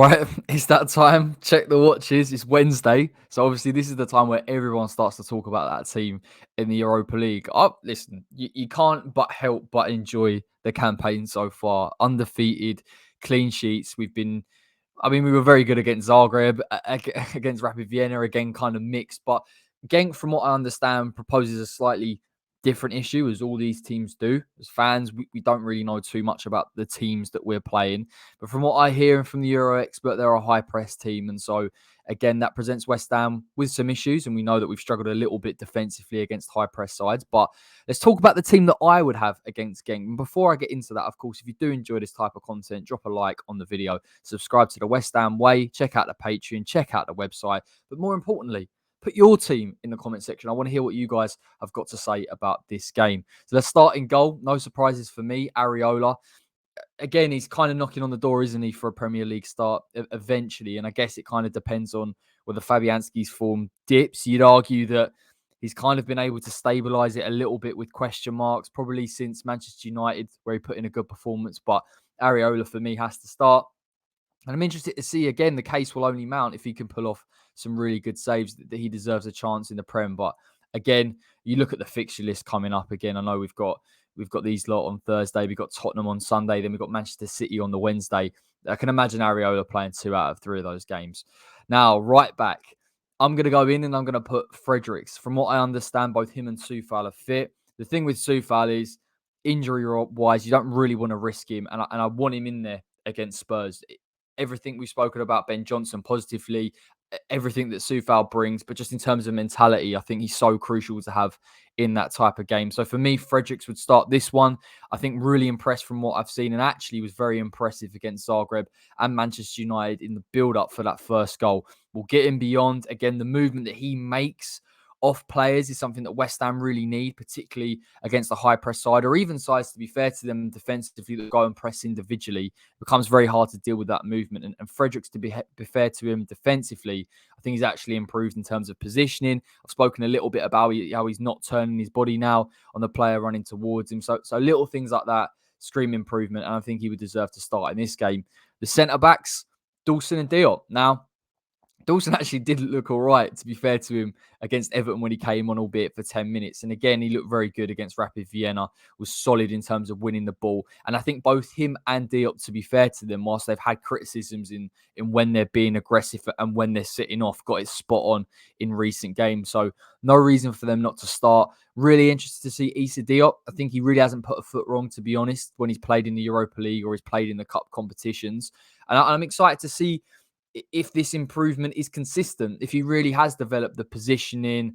Right, it's that time. Check the watches. It's Wednesday. So obviously this is the time where everyone starts to talk about that team in the Europa League. Oh, listen, you can't but help but enjoy the campaign so far. Undefeated, clean sheets. We were very good against Zagreb, against Rapid Vienna, again, kind of mixed. But Genk, from what I understand, proposes a slightly different issue, as all these teams do. As fans, we don't really know too much about the teams that we're playing. But from what I hear and from the Euro expert, they're a high press team. And so, again, that presents West Ham with some issues. And we know that we've struggled a little bit defensively against high press sides. But let's talk about the team that I would have against Genk. And before I get into that, of course, if you do enjoy this type of content, drop a like on the video, subscribe to the West Ham Way, check out the Patreon, check out the website. But more importantly, put your team in the comment section. I want to hear what you guys have got to say about this game. So let's start in goal. No surprises for me. Areola. Again, he's kind of knocking on the door, isn't he, for a Premier League start eventually. And I guess it kind of depends on whether Fabianski's form dips. You'd argue that he's kind of been able to stabilise it a little bit with question marks, probably since Manchester United, where he put in a good performance. But Areola, for me, has to start. And I'm interested to see, again, the case will only mount if he can pull off some really good saves, that he deserves a chance in the Prem. But again, you look at the fixture list coming up again. I know we've got these lot on Thursday. We've got Tottenham on Sunday. Then we've got Manchester City on the Wednesday. I can imagine Areola playing 2 out of 3 of those games. Now, right back, I'm going to go in and I'm going to put Fredericks. From what I understand, both him and Soufal are fit. The thing with Soufal is, injury-wise, you don't really want to risk him. And I want him in there against Spurs. Everything we've spoken about Ben Johnson positively, everything that Soufal brings, but just in terms of mentality, I think he's so crucial to have in that type of game. So for me, Fredericks would start this one. I think really impressed from what I've seen, and actually was very impressive against Zagreb and Manchester United in the build-up for that first goal. We'll get him beyond. Again, the movement that he makes off players is something that West Ham really need, particularly against a high press side, or even sides, to be fair to them, defensively, that go and press individually. It becomes very hard to deal with that movement. And Fredericks, to be fair to him defensively, I think he's actually improved in terms of positioning. I've spoken a little bit about how he's not turning his body now on the player running towards him. So little things like that scream improvement, and I think he would deserve to start in this game. The centre-backs, Dawson and Diop. Now, Dawson actually did look all right, to be fair to him, against Everton when he came on, albeit for 10 minutes. And again, he looked very good against Rapid Vienna, was solid in terms of winning the ball. And I think both him and Diop, to be fair to them, whilst they've had criticisms in when they're being aggressive and when they're sitting off, got it spot on in recent games. So no reason for them not to start. Really interested to see Issa Diop. I think he really hasn't put a foot wrong, to be honest, when he's played in the Europa League or he's played in the cup competitions. And I'm excited to see if this improvement is consistent, if he really has developed the positioning,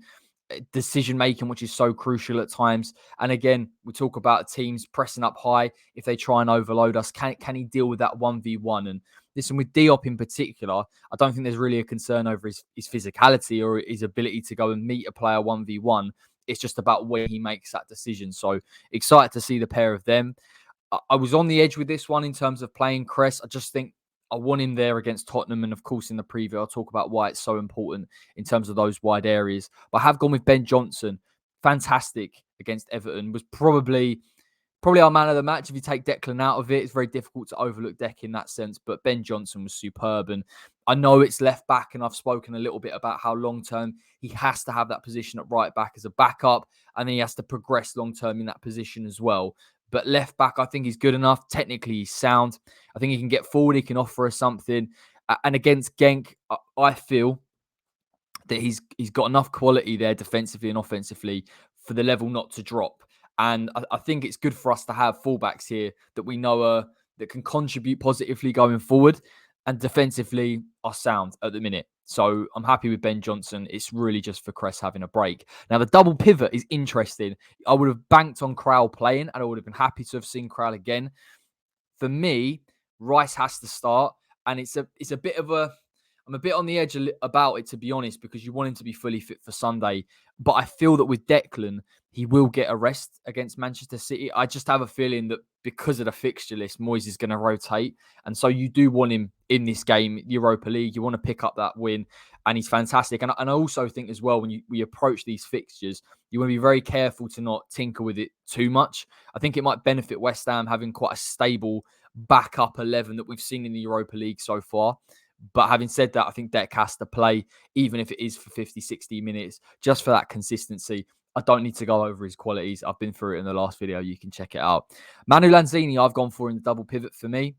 decision-making, which is so crucial at times. And again, we talk about teams pressing up high. If they try and overload us, can he deal with that 1v1? And listen, with Diop in particular, I don't think there's really a concern over his physicality or his ability to go and meet a player 1v1. It's just about where he makes that decision. So excited to see the pair of them. I was on the edge with this one in terms of playing Cress. I just think I want him there against Tottenham. And of course, in the preview, I'll talk about why it's so important in terms of those wide areas. But I have gone with Ben Johnson. Fantastic against Everton. Was probably our man of the match. If you take Declan out of it, it's very difficult to overlook Dec in that sense. But Ben Johnson was superb. And I know it's left back, and I've spoken a little bit about how long-term he has to have that position at right back as a backup. And then he has to progress long-term in that position as well. But left back, I think he's good enough. Technically, he's sound. I think he can get forward. He can offer us something. And against Genk, I feel that he's got enough quality there defensively and offensively for the level not to drop. And I think it's good for us to have fullbacks here that we know that can contribute positively going forward, and defensively are sound at the minute. So I'm happy with Ben Johnson. It's really just for Cress having a break. Now, the double pivot is interesting. I would have banked on Král playing, and I would have been happy to have seen Král again. For me, Rice has to start, and it's a bit of a... I'm a bit on the edge about it, to be honest, because you want him to be fully fit for Sunday. But I feel that with Declan, he will get a rest against Manchester City. I just have a feeling that because of the fixture list, Moyes is going to rotate. And so you do want him in this game, Europa League. You want to pick up that win. And he's fantastic. And I also think as well, when we approach these fixtures, you want to be very careful to not tinker with it too much. I think it might benefit West Ham having quite a stable backup 11 that we've seen in the Europa League so far. But having said that, I think Dek has to play, even if it is for 50, 60 minutes, just for that consistency. I don't need to go over his qualities. I've been through it in the last video. You can check it out. Manu Lanzini, I've gone for in the double pivot for me.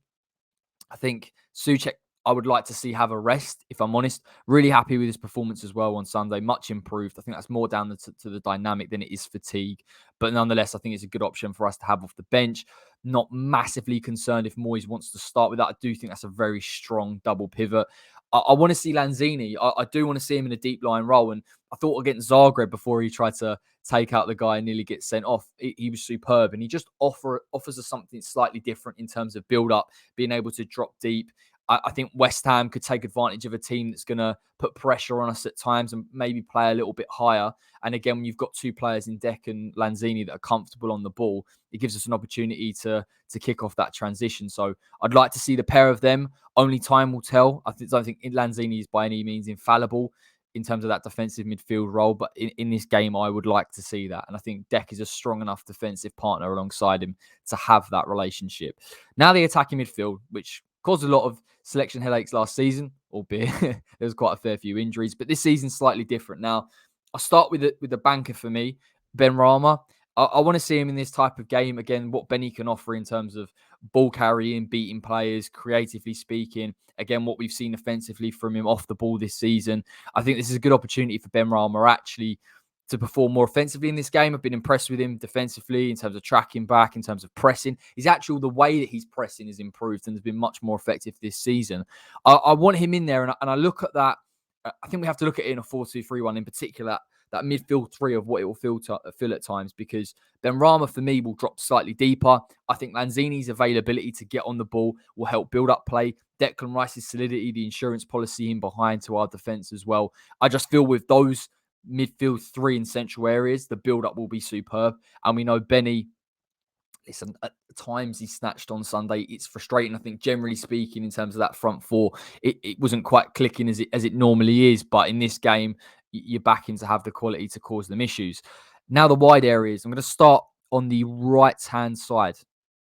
I think Souček, I would like to see have a rest, if I'm honest. Really happy with his performance as well on Sunday. Much improved. I think that's more down to the dynamic than it is fatigue. But nonetheless, I think it's a good option for us to have off the bench. Not massively concerned if Moyes wants to start with that. I do think that's a very strong double pivot. I want to see Lanzini. I do want to see him in a deep line role. And I thought against Zagreb, before he tried to take out the guy and nearly get sent off, he was superb. And he just offers us something slightly different in terms of build up, being able to drop deep. I think West Ham could take advantage of a team that's going to put pressure on us at times and maybe play a little bit higher. And again, when you've got two players in Dek and Lanzini that are comfortable on the ball, it gives us an opportunity to kick off that transition. So I'd like to see the pair of them. Only time will tell. I don't think Lanzini is by any means infallible in terms of that defensive midfield role. But in this game, I would like to see that. And I think Dek is a strong enough defensive partner alongside him to have that relationship. Now the attacking midfield, which caused a lot of selection headaches last season, albeit there was quite a fair few injuries. But this season's slightly different. Now, I'll start with the banker for me, Ben Rama. I want to see him in this type of game. Again, what Benny can offer in terms of ball carrying, beating players, creatively speaking. Again, what we've seen offensively from him off the ball this season. I think this is a good opportunity for Ben Rama actually to perform more offensively in this game. I've been impressed with him defensively in terms of tracking back, in terms of pressing. The way that he's pressing is improved and has been much more effective this season. I want him in there, and I look at that. I think we have to look at it in a 4-2-3-1 in particular, that midfield three of what it will feel at times, because Benrahma for me will drop slightly deeper. I think Lanzini's availability to get on the ball will help build up play. Declan Rice's solidity, the insurance policy in behind to our defence as well. I just feel with those midfield three in central areas, the build-up will be superb. And we know Benny, listen, at times he snatched on Sunday. It's frustrating. I think generally speaking, in terms of that front four, it wasn't quite clicking as it normally is. But in this game, you're backing to have the quality to cause them issues. Now the wide areas. I'm going to start on the right-hand side.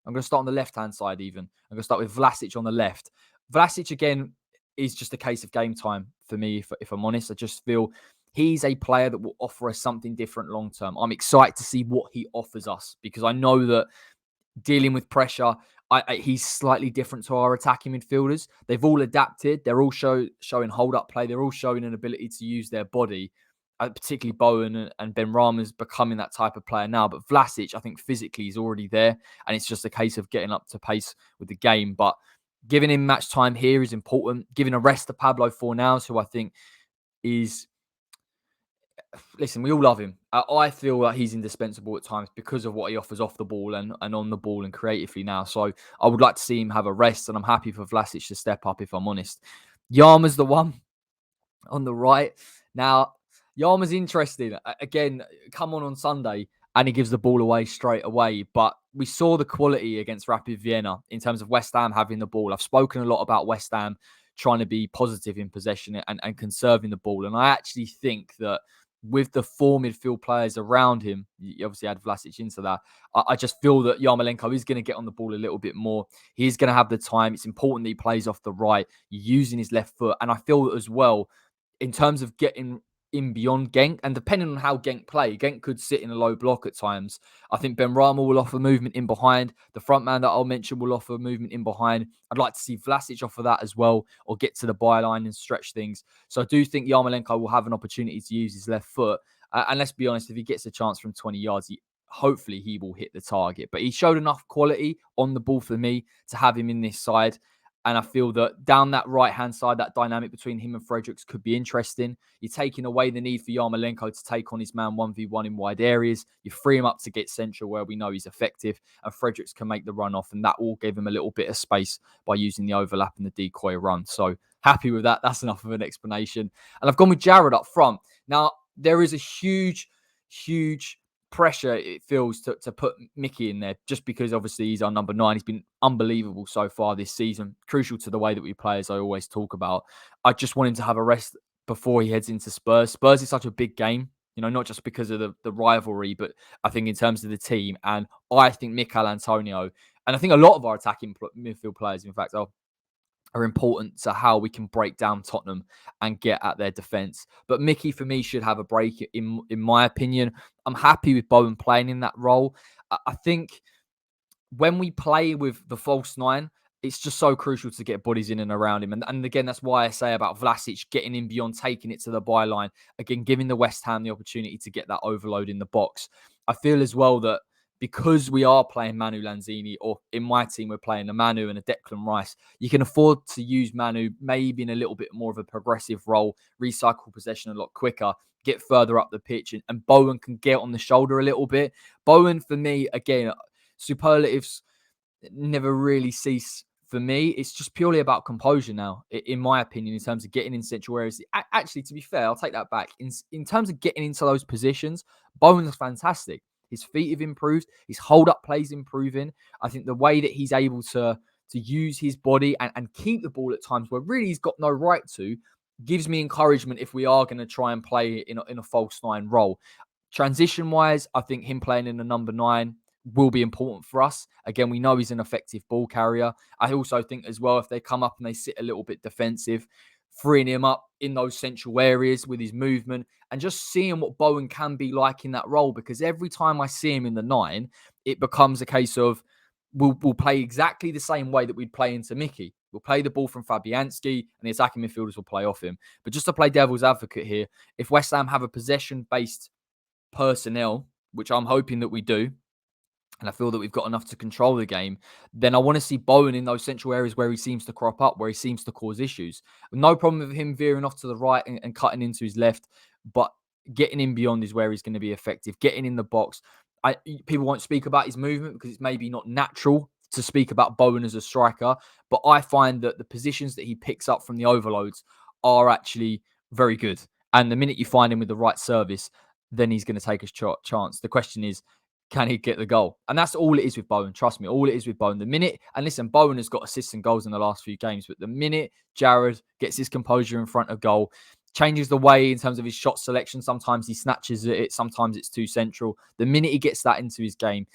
I'm going to start on the left-hand side even. I'm going to start with Vlasic on the left. Vlasic, again, is just a case of game time for me, if I'm honest. I just feel he's a player that will offer us something different long term. I'm excited to see what he offers us, because I know that dealing with pressure, he's slightly different to our attacking midfielders. They've all adapted. They're all showing hold-up play. They're all showing an ability to use their body. Particularly Bowen and Benrahma's becoming that type of player now. But Vlasic, I think physically is already there. And it's just a case of getting up to pace with the game. But giving him match time here is important. Giving a rest to Pablo Fornals, who I think is... Listen, we all love him. I feel like he's indispensable at times because of what he offers off the ball and on the ball and creatively now. So I would like to see him have a rest, and I'm happy for Vlasic to step up, if I'm honest. Yama's the one on the right. Now, Yama's interesting. Again, come on Sunday, and he gives the ball away straight away. But we saw the quality against Rapid Vienna in terms of West Ham having the ball. I've spoken a lot about West Ham trying to be positive in possession and conserving the ball. And I actually think that with the four midfield players around him, you obviously add Vlasic into that, I just feel that Yarmolenko is going to get on the ball a little bit more. He's going to have the time. It's important that he plays off the right, using his left foot. And I feel that as well, in terms of getting in beyond Genk, and depending on how Genk play, Genk could sit in a low block at times. I think Benrahma will offer movement in behind. The front man that I'll mention will offer movement in behind. I'd like to see Vlasic offer that as well, or get to the byline and stretch things. So I do think Yarmolenko will have an opportunity to use his left foot. And let's be honest, if he gets a chance from 20 yards, hopefully he will hit the target. But he showed enough quality on the ball for me to have him in this side. And I feel that down that right-hand side, that dynamic between him and Fredericks could be interesting. You're taking away the need for Yarmolenko to take on his man 1v1 in wide areas. You free him up to get central where we know he's effective, and Fredericks can make the run off, and that will give him a little bit of space by using the overlap and the decoy run. So happy with that. That's enough of an explanation. And I've gone with Jared up front. Now, there is a huge pressure it feels to put Mickey in there, just because obviously he's our number 9. He's been unbelievable so far this season, crucial to the way that we play, as I always talk about. I just want him to have a rest before he heads into Spurs. Spurs is such a big game, not just because of the rivalry, but I think in terms of the team. And I think Mikel Antonio, And I think a lot of our attacking midfield players, in fact, are important to how we can break down Tottenham and get at their defence. But Mickey, for me, should have a break, in my opinion. I'm happy with Bowen playing in that role. I think when we play with the false nine, it's just so crucial to get bodies in and around him. And again, that's why I say about Vlasic getting in beyond, taking it to the byline. Again, giving the West Ham the opportunity to get that overload in the box. I feel as well that because we are playing Manu Lanzini, or in my team, we're playing a Manu and a Declan Rice, you can afford to use Manu maybe in a little bit more of a progressive role, recycle possession a lot quicker, get further up the pitch, and Bowen can get on the shoulder a little bit. Bowen, for me, again, superlatives never really cease for me. It's just purely about composure now, in my opinion, in terms of getting in central areas. Actually, to be fair, I'll take that back. In terms of getting into those positions, Bowen's fantastic. His feet have improved. His hold-up play's improving. I think the way that he's able to use his body and keep the ball at times where really he's got no right to gives me encouragement if we are going to try and play in a false nine role. Transition-wise, I think him playing in the number 9 will be important for us. Again, we know he's an effective ball carrier. I also think as well, if they come up and they sit a little bit defensive, freeing him up in those central areas with his movement and just seeing what Bowen can be like in that role. Because every time I see him in the 9, it becomes a case of we'll play exactly the same way that we'd play into Mickey. We'll play the ball from Fabianski and the attacking midfielders will play off him. But just to play devil's advocate here, if West Ham have a possession-based personnel, which I'm hoping that we do, and I feel that we've got enough to control the game, then I want to see Bowen in those central areas where he seems to crop up, where he seems to cause issues. No problem with him veering off to the right and cutting into his left, but getting in beyond is where he's going to be effective. Getting in the box. People won't speak about his movement because it's maybe not natural to speak about Bowen as a striker, but I find that the positions that he picks up from the overloads are actually very good. And the minute you find him with the right service, then he's going to take his chance. The question is, can he get the goal? And that's all it is with Bowen. Trust me, all it is with Bowen. The minute, and listen, Bowen has got assists and goals in the last few games, but the minute Jared gets his composure in front of goal, changes the way in terms of his shot selection. Sometimes he snatches at it, sometimes it's too central. The minute he gets that into his game,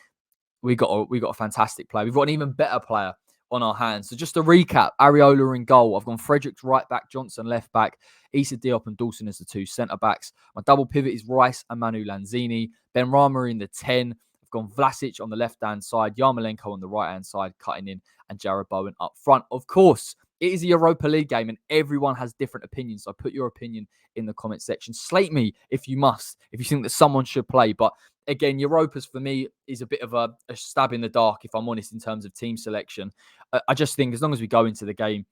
we got a fantastic player. We've got an even better player on our hands. So just to recap, Areola in goal. I've gone Fredericks right back, Johnson left back, Issa Diop and Dawson as the 2 centre backs. My double pivot is Rice and Manu Lanzini. Ben Rama in the 10. I've gone Vlasic on the left-hand side, Yarmolenko on the right-hand side, cutting in, and Jared Bowen up front. Of course, it is a Europa League game and everyone has different opinions. So put your opinion in the comment section. Slate me if you must, if you think that someone should play. But again, Europa's for me is a bit of a stab in the dark, if I'm honest, in terms of team selection. I just think as long as we go into the game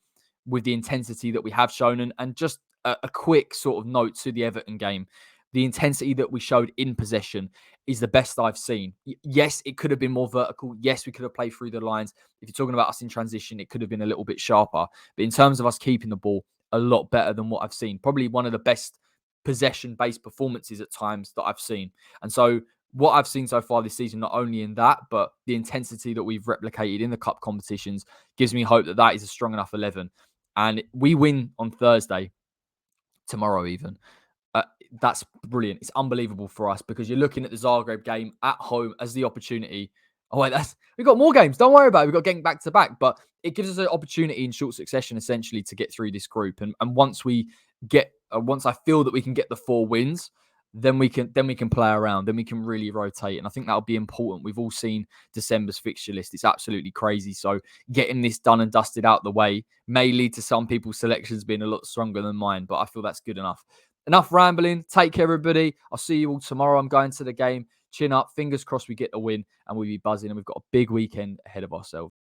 with the intensity that we have shown, and just a quick sort of note to the Everton game, the intensity that we showed in possession is the best I've seen. Yes, it could have been more vertical. Yes, we could have played through the lines. If you're talking about us in transition, it could have been a little bit sharper. But in terms of us keeping the ball, a lot better than what I've seen. Probably one of the best possession-based performances at times that I've seen. And so what I've seen so far this season, not only in that, but the intensity that we've replicated in the cup competitions, gives me hope that that is a strong enough 11. And we win on Thursday, tomorrow even. That's brilliant. It's unbelievable for us because you're looking at the Zagreb game at home as the opportunity. Oh, wait, we've got more games. Don't worry about it. We've got Genk back to back, but it gives us an opportunity in short succession, essentially, to get through this group. And once we get, once I feel that we can get the 4 wins, then we can play around. Then we can really rotate, and I think that'll be important. We've all seen December's fixture list; it's absolutely crazy. So getting this done and dusted out the way may lead to some people's selections being a lot stronger than mine, but I feel that's good enough. Enough rambling. Take care, everybody. I'll see you all tomorrow. I'm going to the game. Chin up. Fingers crossed we get a win and we'll be buzzing. And we've got a big weekend ahead of ourselves.